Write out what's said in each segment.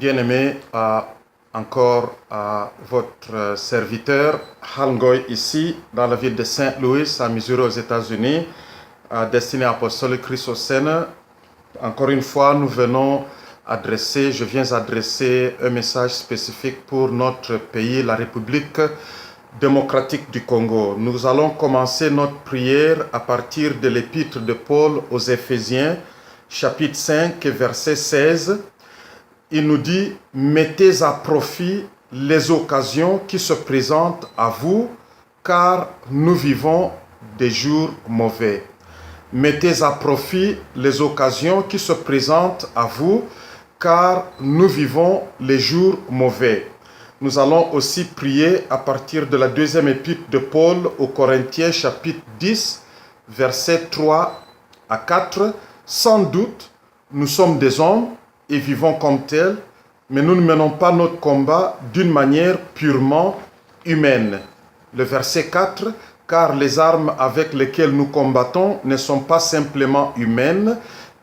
Bien-aimé, encore votre serviteur Hangoy ici, dans la ville de Saint-Louis, à Missouri, aux États-Unis, destiné à Apostolic Christ au Seine. Encore une fois, je viens adresser un message spécifique pour notre pays, la République démocratique du Congo. Nous allons commencer notre prière à partir de l'épître de Paul aux Éphésiens, chapitre 5, verset 16. Il nous dit « Mettez à profit les occasions qui se présentent à vous, car nous vivons des jours mauvais. » Mettez à profit les occasions qui se présentent à vous, car nous vivons les jours mauvais. Nous allons aussi prier à partir de la deuxième épître de Paul aux Corinthiens, chapitre 10, versets 3 à 4. Sans doute, nous sommes des hommes et vivons comme tels, mais nous ne menons pas notre combat d'une manière purement humaine. Le verset 4, « Car les armes avec lesquelles nous combattons ne sont pas simplement humaines,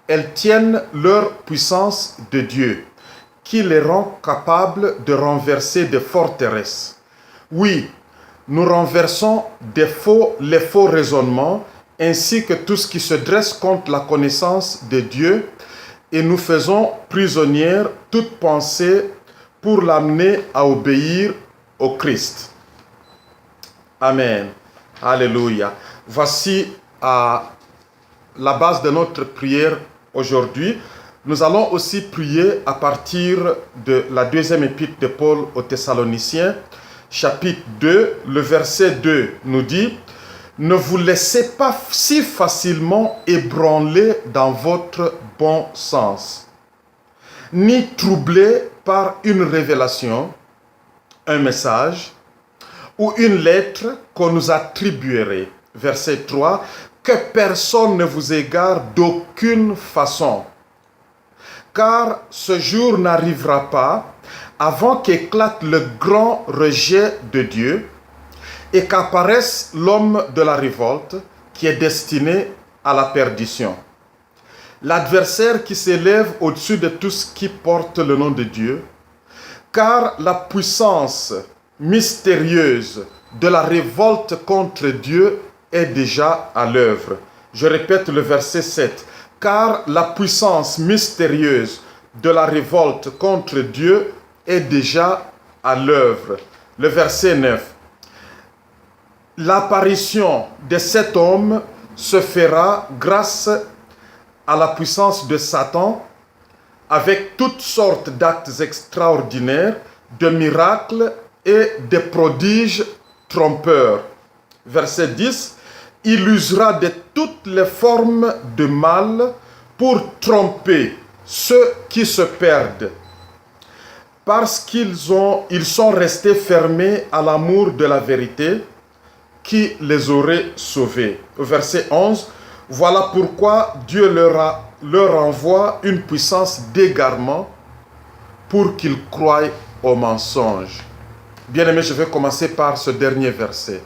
elles tiennent leur puissance de Dieu, qui les rend capables de renverser des forteresses. Oui, nous renversons les faux raisonnements, ainsi que tout ce qui se dresse contre la connaissance de Dieu, et nous faisons prisonnière toute pensée pour l'amener à obéir au Christ. » Amen. Alléluia. Voici la base de notre prière aujourd'hui. Nous allons aussi prier à partir de la deuxième épître de Paul aux Thessaloniciens, chapitre 2, le verset 2 nous dit « Ne vous laissez pas si facilement ébranler dans votre bon sens, ni troubler par une révélation, un message ou une lettre qu'on nous attribuerait. » Verset 3, « Que personne ne vous égare d'aucune façon, car ce jour n'arrivera pas avant qu'éclate le grand rejet de Dieu et qu'apparaisse l'homme de la révolte qui est destiné à la perdition. L'adversaire qui s'élève au-dessus de tout ce qui porte le nom de Dieu, car la puissance mystérieuse de la révolte contre Dieu est déjà à l'œuvre. » Je répète le verset 7. « Car la puissance mystérieuse de la révolte contre Dieu est déjà à l'œuvre. » Le verset 9. « L'apparition de cet homme se fera grâce à la puissance de Satan, avec toutes sortes d'actes extraordinaires, de miracles et de prodiges trompeurs. » Verset 10. « Il usera de toutes les formes de mal pour tromper ceux qui se perdent, parce qu'ils sont restés fermés à l'amour de la vérité qui les aurait sauvés. » Verset 11. « Voilà pourquoi Dieu leur envoie une puissance d'égarement pour qu'ils croient au mensonge. » Bien-aimés, je vais commencer par ce dernier verset.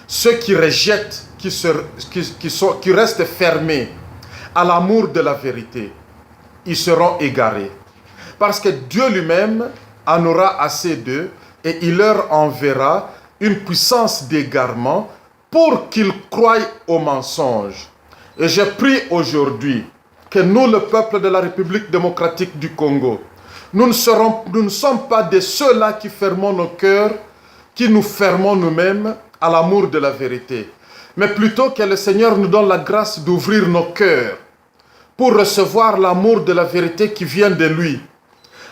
Ceux qui rejettent, qui restent fermés à l'amour de la vérité, ils seront égarés. Parce que Dieu lui-même en aura assez d'eux et il leur enverra une puissance d'égarement pour qu'ils croient au mensonge. Et je prie aujourd'hui que nous, le peuple de la République démocratique du Congo, nous ne sommes pas de ceux-là qui fermons nos cœurs, qui nous fermons nous-mêmes à l'amour de la vérité, mais plutôt que le Seigneur nous donne la grâce d'ouvrir nos cœurs pour recevoir l'amour de la vérité qui vient de lui,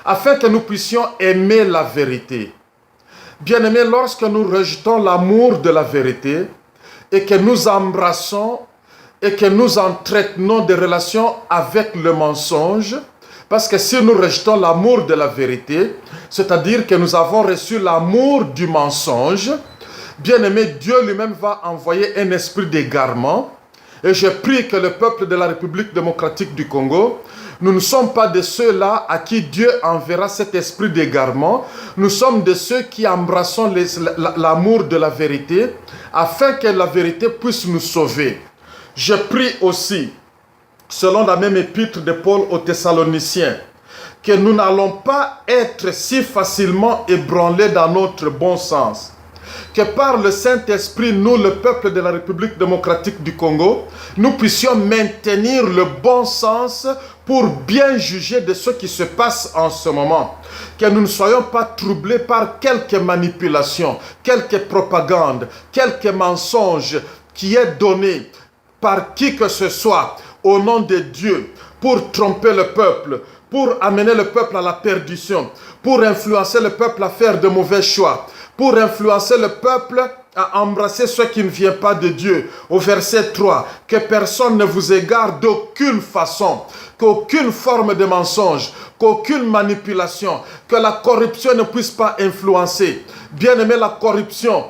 afin que nous puissions aimer la vérité. Bien-aimés, lorsque nous rejetons l'amour de la vérité et que nous embrassons et que nous entretenons des relations avec le mensonge, parce que si nous rejetons l'amour de la vérité, c'est-à-dire que nous avons reçu l'amour du mensonge, bien-aimé, Dieu lui-même va envoyer un esprit d'égarement. Et je prie que le peuple de la République démocratique du Congo, nous ne sommes pas de ceux-là à qui Dieu enverra cet esprit d'égarement. Nous sommes de ceux qui embrassons l'amour de la vérité, afin que la vérité puisse nous sauver. Je prie aussi, selon la même épître de Paul aux Thessaloniciens, que nous n'allons pas être si facilement ébranlés dans notre bon sens. Que par le Saint-Esprit, nous, le peuple de la République démocratique du Congo, nous puissions maintenir le bon sens pour bien juger de ce qui se passe en ce moment. Que nous ne soyons pas troublés par quelques manipulations, quelques propagandes, quelques mensonges qui est donné par qui que ce soit au nom de Dieu pour tromper le peuple, pour amener le peuple à la perdition, pour influencer le peuple à faire de mauvais choix, pour influencer le peuple à embrasser ce qui ne vient pas de Dieu. Au verset 3, que personne ne vous égare d'aucune façon, qu'aucune forme de mensonge, qu'aucune manipulation, que la corruption ne puisse pas influencer. Bien-aimé, la corruption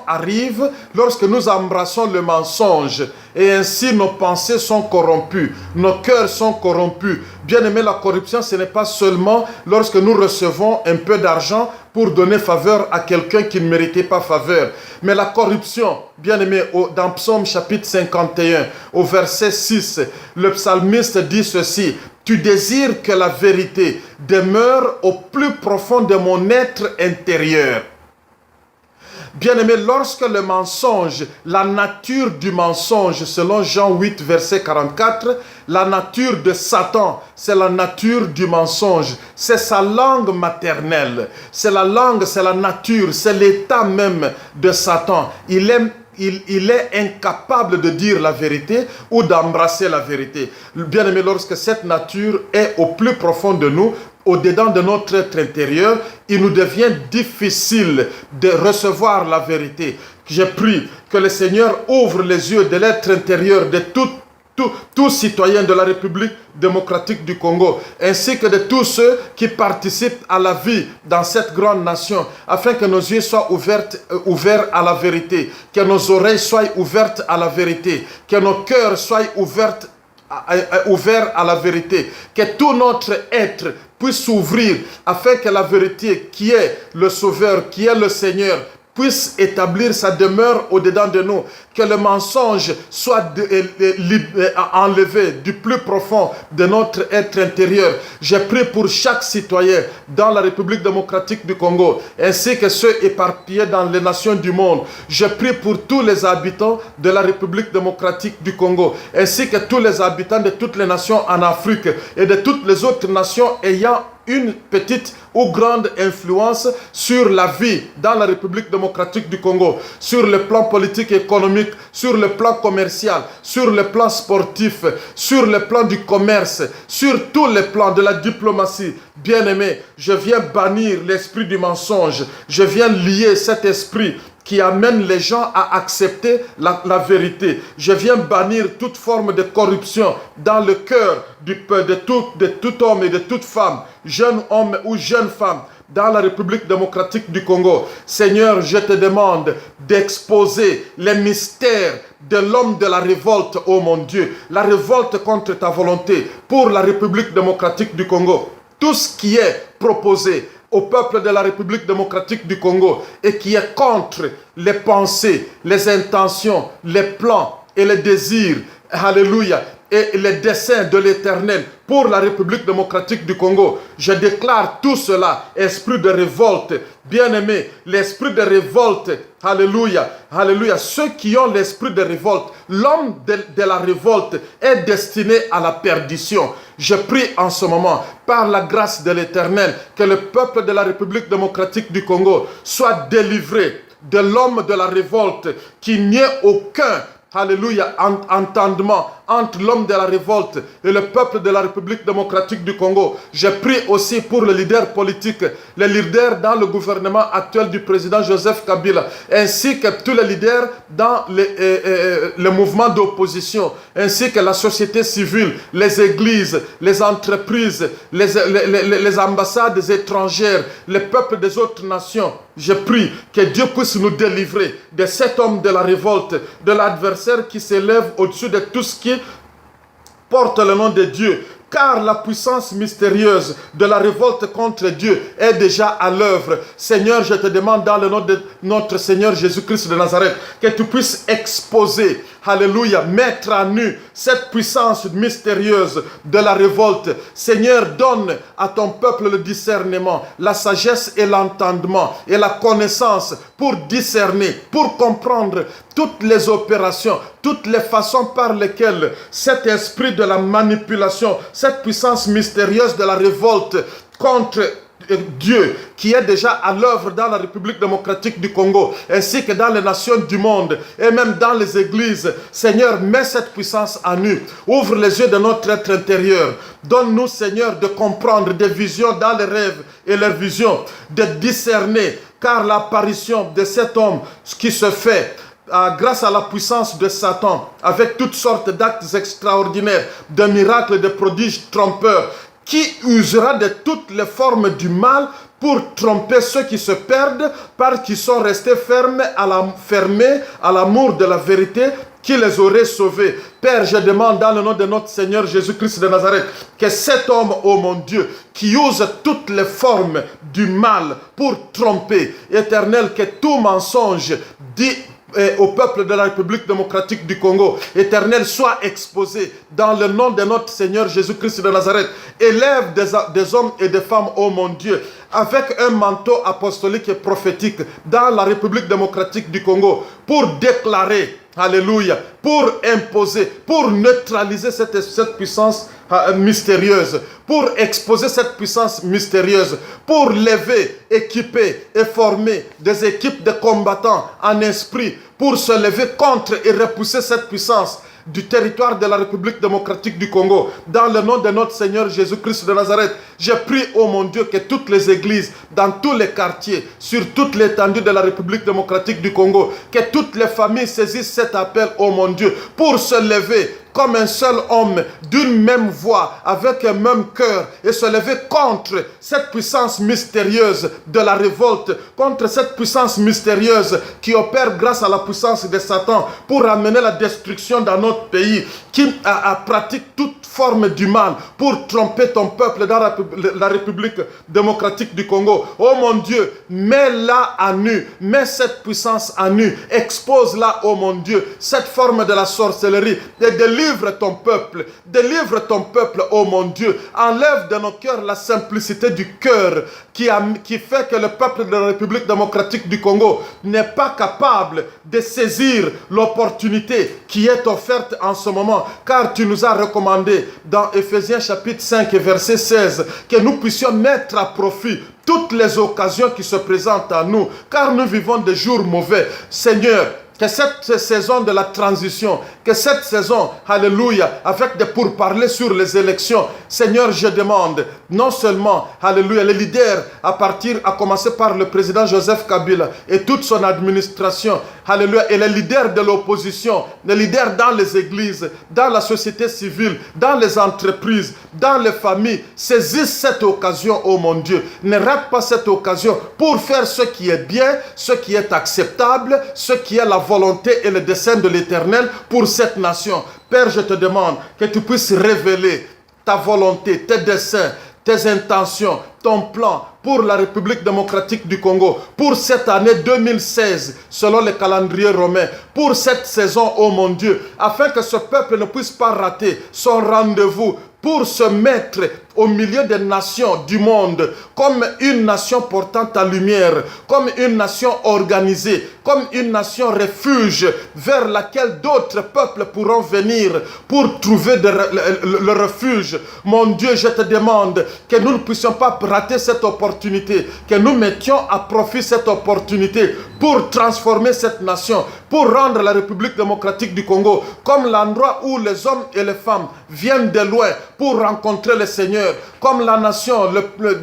arrive lorsque nous embrassons le mensonge et ainsi nos pensées sont corrompues, nos cœurs sont corrompus. Bien aimé, la corruption, ce n'est pas seulement lorsque nous recevons un peu d'argent pour donner faveur à quelqu'un qui ne méritait pas faveur. Mais la corruption, bien aimé, dans Psaume chapitre 51, au verset 6, le psalmiste dit ceci: tu désires que la vérité demeure au plus profond de mon être intérieur. Bien-aimé, lorsque le mensonge, la nature du mensonge, selon Jean 8, verset 44, la nature de Satan, c'est la nature du mensonge, c'est sa langue maternelle, c'est la langue, c'est la nature, c'est l'état même de Satan. Il est incapable de dire la vérité ou d'embrasser la vérité. Bien-aimé, lorsque cette nature est au plus profond de nous, au-dedans de notre être intérieur, il nous devient difficile de recevoir la vérité. Je prie que le Seigneur ouvre les yeux de l'être intérieur de tout citoyen de la République démocratique du Congo, ainsi que de tous ceux qui participent à la vie dans cette grande nation, afin que nos yeux soient ouverts à la vérité, que nos oreilles soient ouvertes à la vérité, que nos cœurs soient ouverts à la vérité, que tout notre être puisse s'ouvrir afin que la vérité qui est le Sauveur, qui est le Seigneur, puisse établir sa demeure au-dedans de nous, que le mensonge soit enlevé du plus profond de notre être intérieur. Je prie pour chaque citoyen dans la République démocratique du Congo, ainsi que ceux éparpillés dans les nations du monde. Je prie pour tous les habitants de la République démocratique du Congo, ainsi que tous les habitants de toutes les nations en Afrique et de toutes les autres nations ayant une petite ou grande influence sur la vie dans la République démocratique du Congo, sur le plan politique et économique, sur le plan commercial, sur le plan sportif, sur le plan du commerce, sur tous les plans de la diplomatie. Bien-aimé, je viens bannir l'esprit du mensonge, je viens lier cet esprit qui amène les gens à accepter la vérité. Je viens bannir toute forme de corruption dans le cœur de tout homme et de toute femme, jeune homme ou jeune femme, dans la République démocratique du Congo. Seigneur, je te demande d'exposer les mystères de l'homme de la révolte, ô mon Dieu, la révolte contre ta volonté pour la République démocratique du Congo. Tout ce qui est proposé au peuple de la République démocratique du Congo et qui est contre les pensées, les intentions, les plans et les désirs, alléluia, et les desseins de l'Éternel pour la République démocratique du Congo. Je déclare tout cela, esprit de révolte, bien-aimé, l'esprit de révolte, alléluia, alléluia. Ceux qui ont l'esprit de révolte, l'homme de la révolte est destiné à la perdition. Je prie en ce moment, par la grâce de l'Éternel, que le peuple de la République démocratique du Congo soit délivré de l'homme de la révolte, qu'il n'y ait aucun, alléluia, entendement entre l'homme de la révolte et le peuple de la République démocratique du Congo. Je prie aussi pour le leader politique, les leaders dans le gouvernement actuel du président Joseph Kabila, ainsi que tous les leaders dans le mouvement d'opposition, ainsi que la société civile, les églises, les entreprises, les ambassades étrangères, les peuples des autres nations. Je prie que Dieu puisse nous délivrer de cet homme de la révolte, de l'adversaire qui s'élève au-dessus de tout ce qui porte le nom de Dieu. Car la puissance mystérieuse de la révolte contre Dieu est déjà à l'œuvre. Seigneur, je te demande dans le nom de notre Seigneur Jésus-Christ de Nazareth que tu puisses exposer, alléluia, mettre à nu cette puissance mystérieuse de la révolte. Seigneur, donne à ton peuple le discernement, la sagesse et l'entendement et la connaissance pour discerner, pour comprendre toutes les opérations, toutes les façons par lesquelles cet esprit de la manipulation, cette puissance mystérieuse de la révolte contre Dieu qui est déjà à l'œuvre dans la République démocratique du Congo ainsi que dans les nations du monde et même dans les églises. Seigneur, mets cette puissance à nu. Ouvre les yeux de notre être intérieur. Donne-nous, Seigneur, de comprendre des visions dans les rêves et leurs visions, de discerner, car l'apparition de cet homme qui se fait grâce à la puissance de Satan, avec toutes sortes d'actes extraordinaires, de miracles, de prodiges trompeurs, qui usera de toutes les formes du mal pour tromper ceux qui se perdent parce qu'ils sont restés fermés à l'amour de la vérité qui les aurait sauvés. Père, je demande dans le nom de notre Seigneur Jésus-Christ de Nazareth que cet homme, oh mon Dieu, qui use toutes les formes du mal pour tromper, Éternel, que tout mensonge dit au peuple de la République démocratique du Congo, Éternel, soit exposé dans le nom de notre Seigneur Jésus-Christ de Nazareth. Élève des hommes et des femmes, oh mon Dieu, avec un manteau apostolique et prophétique dans la République démocratique du Congo pour déclarer, alléluia, pour imposer, pour neutraliser cette puissance mystérieuse, pour exposer cette puissance mystérieuse, pour lever, équiper et former des équipes de combattants en esprit, pour se lever contre et repousser cette puissance du territoire de la République démocratique du Congo. Dans le nom de notre Seigneur Jésus-Christ de Nazareth, je prie, oh mon Dieu, que toutes les églises, dans tous les quartiers, sur toute l'étendue de la République démocratique du Congo, que toutes les familles saisissent cet appel, oh mon Dieu, pour se lever comme un seul homme, d'une même voix, avec un même cœur, et se lever contre cette puissance mystérieuse de la révolte, contre cette puissance mystérieuse qui opère grâce à la puissance de Satan pour amener la destruction dans notre pays, qui pratique toute forme du mal pour tromper ton peuple dans la République démocratique du Congo. Oh mon Dieu, mets-la à nu, mets cette puissance à nu, expose-la, oh mon Dieu, cette forme de la sorcellerie, et délivre ton peuple, oh mon Dieu. Enlève de nos cœurs la simplicité du cœur qui fait que le peuple de la République démocratique du Congo n'est pas capable de saisir l'opportunité qui est offerte en ce moment, car tu nous as recommandé dans Éphésiens chapitre 5 et verset 16 que nous puissions mettre à profit toutes les occasions qui se présentent à nous, car nous vivons des jours mauvais. Seigneur, que cette saison de la transition, que cette saison, alléluia, avec des pourparlers sur les élections, Seigneur, je demande, non seulement, alléluia, les leaders, à commencer par le président Joseph Kabila et toute son administration, alléluia, et les leaders de l'opposition, les leaders dans les églises, dans la société civile, dans les entreprises, dans les familles, saisissent cette occasion, oh mon Dieu. Ne rate pas cette occasion pour faire ce qui est bien, ce qui est acceptable, ce qui est la volonté et le dessein de l'Éternel pour cette nation. Père, je te demande que tu puisses révéler ta volonté, tes desseins, tes intentions, ton plan pour la République démocratique du Congo, pour cette année 2016, selon le calendrier romain, pour cette saison, oh mon Dieu, afin que ce peuple ne puisse pas rater son rendez-vous pour se mettre au milieu des nations du monde comme une nation portant ta lumière, comme une nation organisée, comme une nation refuge vers laquelle d'autres peuples pourront venir pour trouver le refuge. Mon Dieu, je te demande que nous ne puissions pas rater cette opportunité, que nous mettions à profit cette opportunité pour transformer cette nation, pour rendre la République démocratique du Congo comme l'endroit où les hommes et les femmes viennent de loin pour rencontrer le Seigneur, comme la nation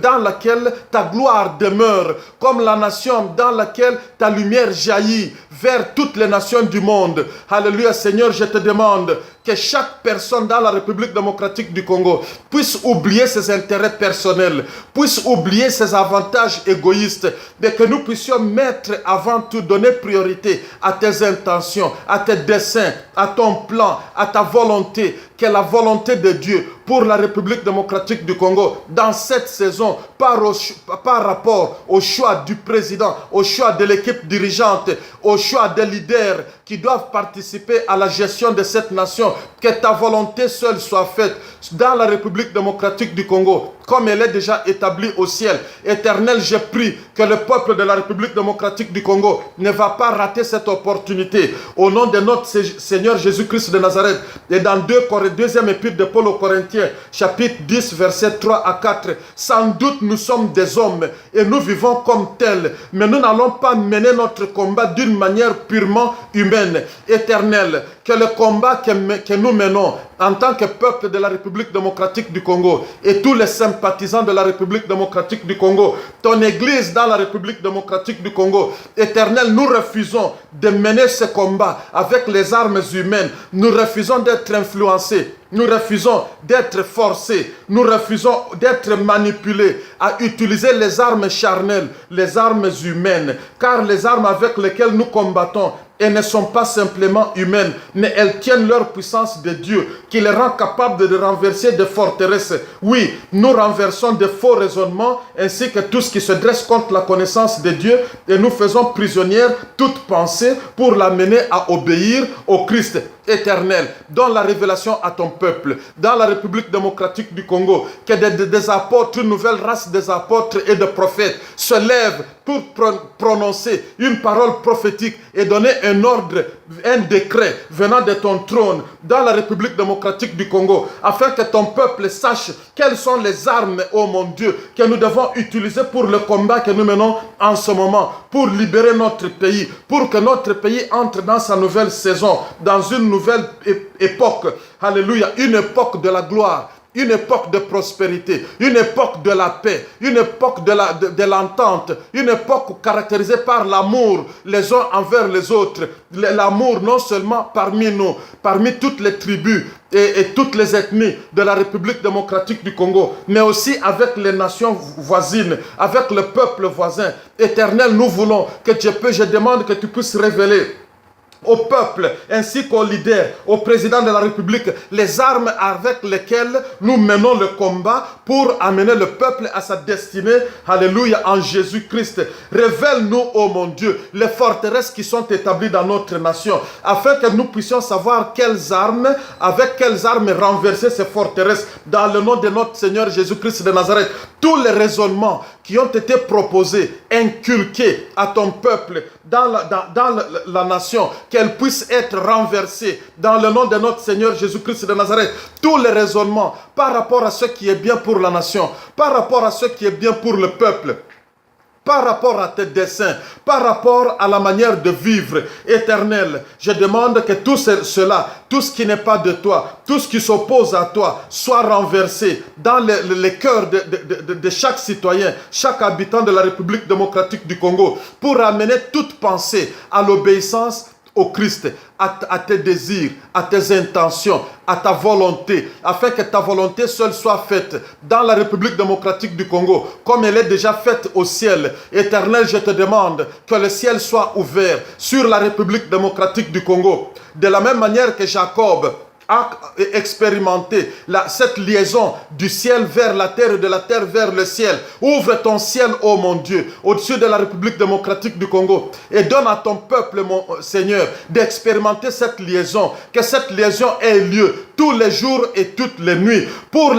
dans laquelle ta gloire demeure, comme la nation dans laquelle ta lumière jaillit vers toutes les nations du monde. Alléluia, Seigneur, je te demande que chaque personne dans la République démocratique du Congo puisse oublier ses intérêts personnels, puisse oublier ses avantages égoïstes, mais que nous puissions mettre avant tout, donner priorité à tes intentions, à tes desseins, à ton plan, à ta volonté, que la volonté de Dieu pour la République démocratique du Congo dans cette saison, par rapport au choix du président, au choix de l'équipe dirigeante, au choix des leaders qui qui doivent participer à la gestion de cette nation. Que ta volonté seule soit faite dans la République démocratique du Congo, comme elle est déjà établie au ciel. Éternel, je prie que le peuple de la République démocratique du Congo ne va pas rater cette opportunité. Au nom de notre Seigneur Jésus-Christ de Nazareth, et dans 2e épître de Paul aux Corinthiens, chapitre 10, versets 3 à 4, sans doute nous sommes des hommes et nous vivons comme tels, mais nous n'allons pas mener notre combat d'une manière purement humaine. Éternel, que le combat que nous menons en tant que peuple de la République démocratique du Congo et tous les sympathisants de la République démocratique du Congo, ton Église dans la République démocratique du Congo, Éternel, nous refusons de mener ce combat avec les armes humaines. Nous refusons d'être influencés. Nous refusons d'être forcés. Nous refusons d'être manipulés à utiliser les armes charnelles, les armes humaines. Car les armes avec lesquelles nous combattons, elles ne sont pas simplement humaines, mais elles tiennent leur puissance de Dieu, qui les rend capables de renverser des forteresses. Oui, nous renversons des faux raisonnements, ainsi que tout ce qui se dresse contre la connaissance de Dieu, et nous faisons prisonnière toute pensée pour l'amener à obéir au Christ éternel. Donne la révélation à ton peuple, dans la République démocratique du Congo, que des apôtres, une nouvelle race des apôtres et de prophètes se lèvent pour prononcer une parole prophétique et donner un ordre, un décret venant de ton trône dans la République démocratique du Congo, afin que ton peuple sache quelles sont les armes, oh mon Dieu, que nous devons utiliser pour le combat que nous menons en ce moment, pour libérer notre pays, pour que notre pays entre dans sa nouvelle saison, dans une nouvelle époque. Alléluia, une époque de la gloire, une époque de prospérité, une époque de la paix, une époque de l'entente, une époque caractérisée par l'amour les uns envers les autres. L'amour non seulement parmi nous, parmi toutes les tribus et toutes les ethnies de la République démocratique du Congo, mais aussi avec les nations voisines, avec le peuple voisin. Éternel, nous voulons que je demande que tu puisses révéler au peuple ainsi qu'aux leaders, au président de la République, les armes avec lesquelles nous menons le combat pour amener le peuple à sa destinée. Alléluia, en Jésus-Christ. Révèle-nous, oh mon Dieu, les forteresses qui sont établies dans notre nation, afin que nous puissions savoir avec quelles armes renverser ces forteresses dans le nom de notre Seigneur Jésus-Christ de Nazareth. Tous les raisonnements qui ont été proposés, inculqués à ton peuple dans la nation, qu'elles puissent être renversées dans le nom de notre Seigneur Jésus-Christ de Nazareth. Tous les raisonnements par rapport à ce qui est bien pour la nation, par rapport à ce qui est bien pour le peuple, par rapport à tes desseins, par rapport à la manière de vivre éternelle. Je demande que tout cela, tout ce qui n'est pas de toi, tout ce qui s'oppose à toi, soit renversé dans les cœurs de chaque citoyen, chaque habitant de la République démocratique du Congo, pour amener toute pensée à l'obéissance au Christ, à tes désirs, à tes intentions, à ta volonté, afin que ta volonté seule soit faite dans la République démocratique du Congo, comme elle est déjà faite au ciel. Éternel, je te demande que le ciel soit ouvert sur la République démocratique du Congo, de la même manière que Jacob a expérimenté cette liaison du ciel vers la terre et de la terre vers le ciel. Ouvre ton ciel, ô mon Dieu, au-dessus de la République démocratique du Congo, et donne à ton peuple, mon Seigneur, d'expérimenter cette liaison, que cette liaison ait lieu tous les jours et toutes les nuits, pour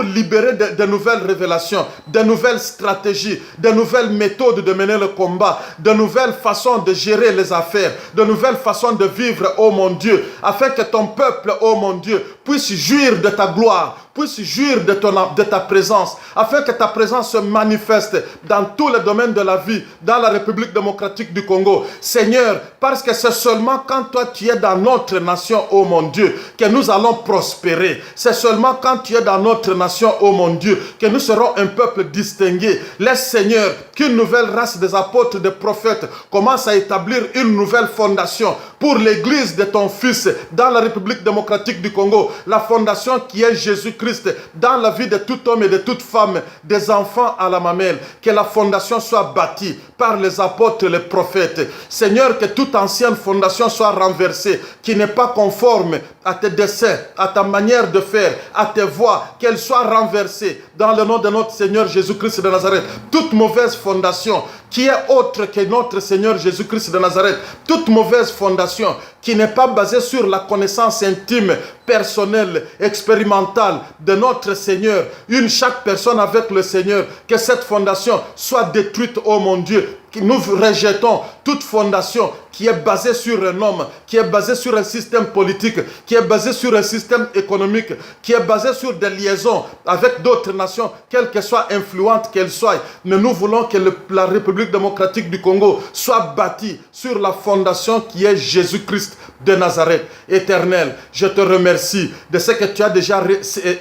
libérer de nouvelles révélations, de nouvelles stratégies, de nouvelles méthodes de mener le combat, de nouvelles façons de gérer les affaires, de nouvelles façons de vivre, ô mon Dieu, afin que ton peuple, ô mon Dieu, puisse jouir de ta gloire, puisse jouir de ta présence, afin que ta présence se manifeste dans tous les domaines de la vie, dans la République démocratique du Congo. Seigneur, parce que c'est seulement quand toi tu es dans notre nation, ô mon Dieu, que nous allons prospérer. C'est seulement quand tu es dans notre nation, ô mon Dieu, que nous serons un peuple distingué. Laisse, Seigneur, qu'une nouvelle race des apôtres, des prophètes commence à établir une nouvelle fondation pour l'église de ton Fils dans la République démocratique du Congo. La fondation qui est Jésus-Christ dans la vie de tout homme et de toute femme, des enfants à la mamelle. Que la fondation soit bâtie par les apôtres et les prophètes. Seigneur, que toute ancienne fondation soit renversée, qui n'est pas conforme à tes desseins, à ta manière de faire, à tes voies, qu'elle soit renversée dans le nom de notre Seigneur Jésus-Christ de Nazareth. Toute mauvaise fondation qui est autre que notre Seigneur Jésus-Christ de Nazareth, toute mauvaise fondation qui n'est pas basée sur la connaissance intime, personnelle, expérimentale de notre Seigneur, chaque personne avec le Seigneur, que cette fondation soit détruite, oh mon Dieu. Nous rejetons toute fondation qui est basée sur un homme, qui est basée sur un système politique, qui est basée sur un système économique, qui est basée sur des liaisons avec d'autres nations, quelles qu'elles soient influentes qu'elles soient. Mais nous voulons que la République démocratique du Congo soit bâtie sur la fondation qui est Jésus-Christ de Nazareth. Éternel, je te remercie de ce que tu as déjà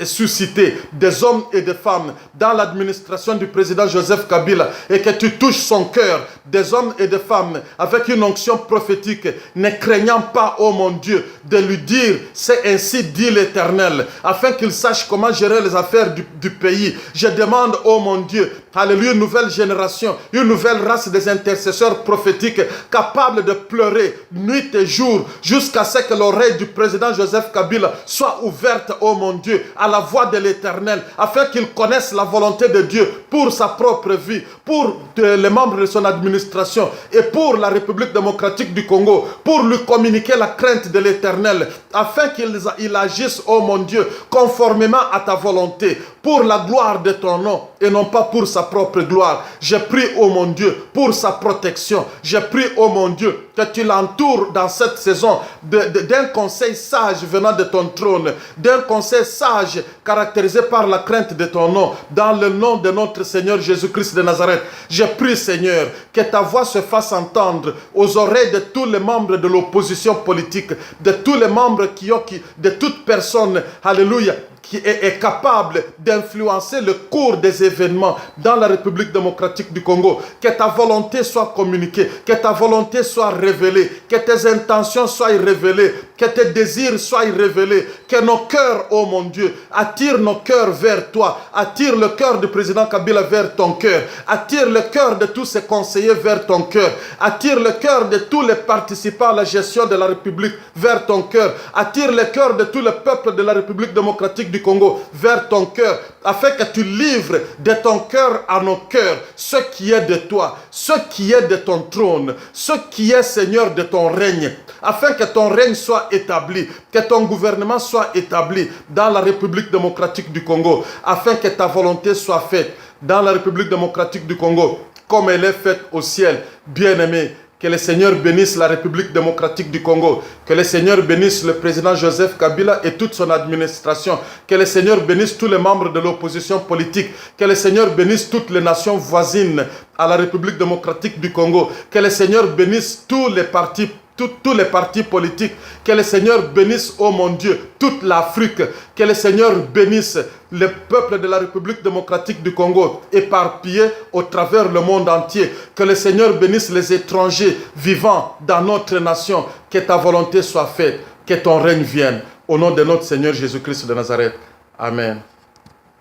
suscité des hommes et des femmes dans l'administration du président Joseph Kabila et que tu touches son cœur, des hommes et des femmes avec une onction prophétique, ne craignant pas, oh mon Dieu, de lui dire, c'est ainsi dit l'Éternel, afin qu'il sache comment gérer les affaires du pays. Je demande, oh mon Dieu, alléluia, une nouvelle génération, une nouvelle race des intercesseurs prophétiques capables de pleurer nuit et jour jusqu'à ce que l'oreille du président Joseph Kabila soit ouverte, oh mon Dieu, à la voix de l'Éternel, afin qu'il connaisse la volonté de Dieu pour sa propre vie, pour les membres de son administration et pour la République démocratique du Congo, pour lui communiquer la crainte de l'Éternel, afin qu'il agisse, oh mon Dieu, conformément à ta volonté, pour la gloire de ton nom et non pas pour sa propre gloire. Je prie, oh mon Dieu, pour sa protection. Je prie, oh mon Dieu, que tu l'entoures dans cette saison d'un conseil sage venant de ton trône, d'un conseil sage caractérisé par la crainte de ton nom, dans le nom de notre Seigneur Jésus-Christ de Nazareth. Je prie, Seigneur, que ta voix se fasse entendre aux oreilles de tous les membres de l'opposition politique, de tous les membres de toute personne, alléluia, qui est capable d'influencer le cours des événements dans la République démocratique du Congo. Que ta volonté soit communiquée, que ta volonté soit révélée, que tes intentions soient révélées, que tes désirs soient révélés, que nos cœurs, oh mon Dieu, attire nos cœurs vers toi, attire le cœur du président Kabila vers ton cœur, attire le cœur de tous ses conseillers vers ton cœur, attire le cœur de tous les participants à la gestion de la République vers ton cœur, attire le cœur de tout le peuple de la République démocratique du Congo vers ton cœur, afin que tu livres de ton cœur à nos cœurs ce qui est de toi, ce qui est de ton trône, ce qui est, Seigneur, de ton règne, afin que ton règne soit établi, que ton gouvernement soit établi dans la République démocratique du Congo, afin que ta volonté soit faite dans la République démocratique du Congo, comme elle est faite au ciel. Bien-aimé, que le Seigneur bénisse la République démocratique du Congo. Que le Seigneur bénisse le président Joseph Kabila et toute son administration. Que le Seigneur bénisse tous les membres de l'opposition politique. Que le Seigneur bénisse toutes les nations voisines à la République démocratique du Congo. Que le Seigneur bénisse tous les partis politiques. Que le Seigneur bénisse, oh mon Dieu, toute l'Afrique. Que le Seigneur bénisse le peuple de la République démocratique du Congo, éparpillé au travers le monde entier. Que le Seigneur bénisse les étrangers vivant dans notre nation. Que ta volonté soit faite, que ton règne vienne. Au nom de notre Seigneur Jésus-Christ de Nazareth. Amen.